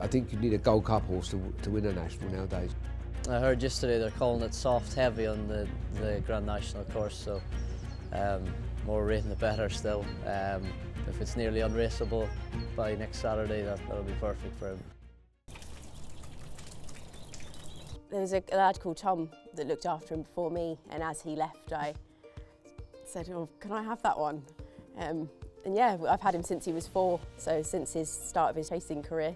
I think you need a Gold Cup horse to win a national nowadays. I heard yesterday they're calling it soft heavy on the Grand National course, so more rating the better still. If it's nearly unraceable by next Saturday, that'll be perfect for him. There was a lad called Tom that looked after him before me, and as he left I said, "Oh, can I have that one?" And yeah, I've had him since he was 4, so since his start of his racing career.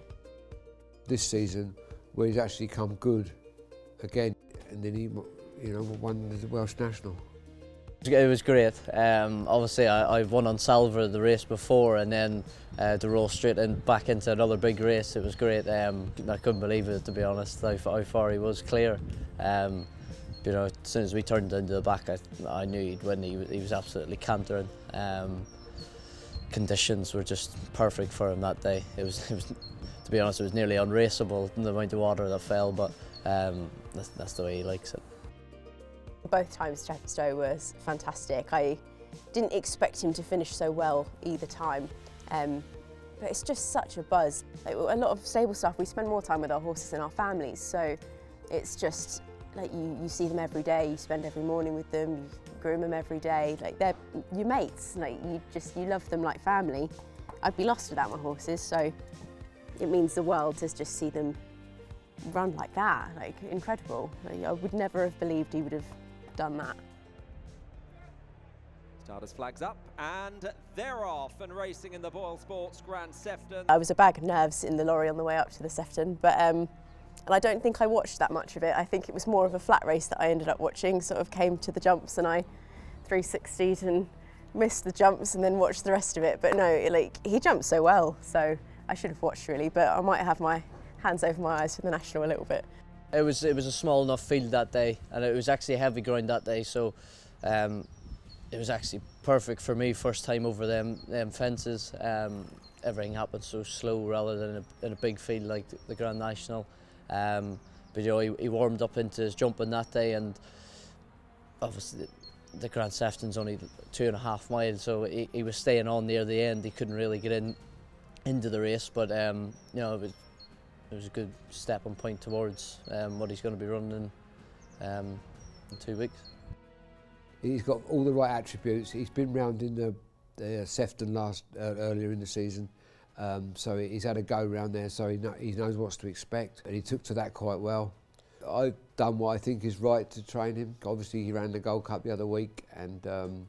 This season, where he's actually come good again, and then he, won the Welsh National. It was great. Obviously, I've won on Salver the race before, and then to roll straight in back into another big race. It was great. I couldn't believe it, to be honest, how far he was clear. As soon as we turned into the back, I knew he'd win. He was absolutely cantering. Conditions were just perfect for him that day. It was, to be honest, it was nearly unraceable, the amount of water that fell, but that's the way he likes it. Both times Chepstow was fantastic. I didn't expect him to finish so well either time, but it's just such a buzz. Like, a lot of stable staff, we spend more time with our horses than our families, so it's just like you see them every day, you spend every morning with them, you groom them every day, like they're your mates, like you love them like family. I'd be lost without my horses, so it means the world to just see them run like that, like incredible. Like, I would never have believed he would have done that. Starters flags up and they're off and racing in the Boyle Sports Grand Sefton. I was a bag of nerves in the lorry on the way up to the Sefton, but and I don't think I watched that much of it. I think it was more of a flat race that I ended up watching, sort of came to the jumps and I 360'd and missed the jumps and then watched the rest of it. But no, he jumped so well, so I should have watched really, but I might have my hands over my eyes for the National a little bit. It was a small enough field that day, and it was actually heavy ground that day, so it was actually perfect for me. First time over them fences. Everything happened so slow rather than in a big field like the Grand National. But he warmed up into his jumping that day, and obviously the Grand Sefton's only 2.5 miles, so he was staying on near the end. He couldn't really get into the race, but it was a good stepping point towards what he's going to be running in 2 weeks. He's got all the right attributes. He's been round in the Sefton earlier in the season, so he's had a go round there, so he knows what to expect, and he took to that quite well. I've done what I think is right to train him. Obviously, he ran the Gold Cup the other week, and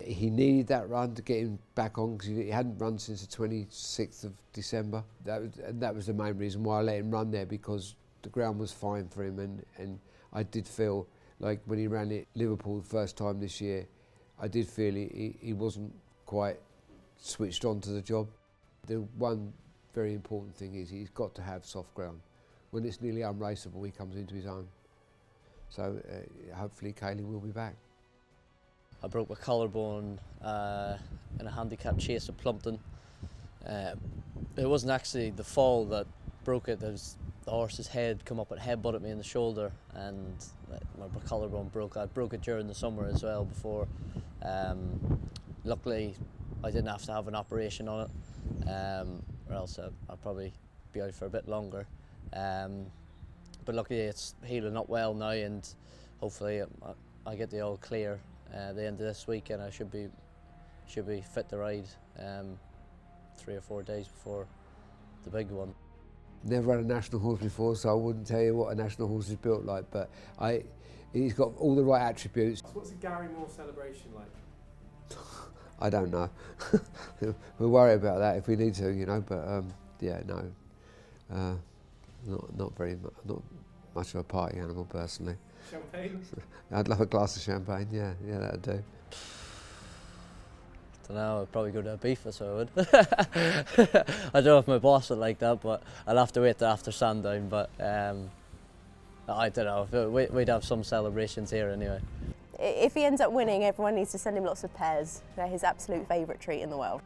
he needed that run to get him back on, because he hadn't run since the 26th of December. That was the main reason why I let him run there, because the ground was fine for him, and I did feel like when he ran at Liverpool the first time this year, I did feel he wasn't quite switched on to the job. The one very important thing is he's got to have soft ground. When it's nearly unraceable, he comes into his own. So hopefully Caoilin will be back. I broke my collarbone in a handicap chase at Plumpton. It wasn't actually the fall that broke it. It was the horse's head come up and headbutted me in the shoulder, and my collarbone broke. I broke it during the summer as well before. Luckily, I didn't have to have an operation on it, or else I'd probably be out for a bit longer. But luckily it's healing up well now, and hopefully I get the all clear at the end of this week, and I should be fit to ride 3 or 4 days before the big one. Never had a national horse before, so I wouldn't tell you what a national horse is built like, but he's got all the right attributes. What's a Gary Moore celebration like? I don't know. We'll worry about that if we need to, but yeah, no. Not much of a party animal personally. Champagne? I'd love a glass of champagne, yeah, that'd do. I don't know, I'd probably go to a beef, so I would. I don't know if my boss would like that, but I'll have to wait till after sundown, but I don't know, we'd have some celebrations here anyway. If he ends up winning, everyone needs to send him lots of pears. They're his absolute favourite treat in the world.